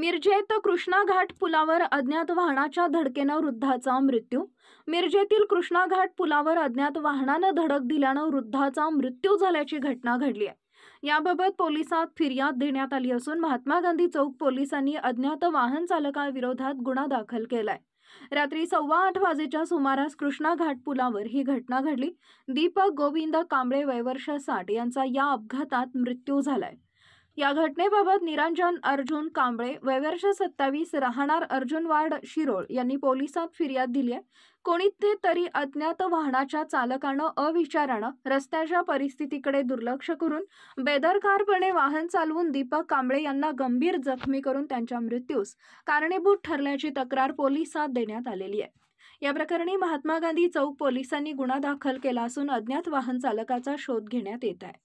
मिरजेत कृष्णा घाट पुलावर अज्ञात वाहनाच्या धडकेनं वृद्धाचा मृत्यू. मिरजेतील कृष्णा घाट पुलावर अज्ञात वाहनानं धडक दिल्यानं वृद्धाचा मृत्यू झाल्याची घटना घडली आहे. याबाबत पोलिसात फिर्याद देण्यात आली असून महात्मा गांधी चौक पोलिसांनी अज्ञात वाहन चालकाविरोधात गुन्हा दाखल केलाय. रात्री 8:15 वाजेच्या सुमारास कृष्णा घाट पुलावर ही घटना घडली. दीपक गोविंद कांबळे वय वर्ष 60 यांचा या अपघातात मृत्यू झालाय. या घटनेबाबत निरंजन अर्जुन कांबळे वय वर्ष 27 राहणार अर्जुनवाड शिरोळ यांनी पोलिसात फिर्याद दिली आहे. कोणीतरी अज्ञात वाहनाच्या चालकानं अविचारानं रस्त्याच्या परिस्थितीकडे दुर्लक्ष करून बेदरकारपणे वाहन चालवून दीपक कांबळे यांना गंभीर जखमी करून त्यांच्या मृत्यूस कारणीभूत ठरल्याची तक्रार पोलिसात देण्यात आलेली आहे. या प्रकरणी महात्मा गांधी चौक पोलिसांनी गुन्हा दाखल केला असून अज्ञात वाहन चालकाचा शोध घेण्यात येत आहे.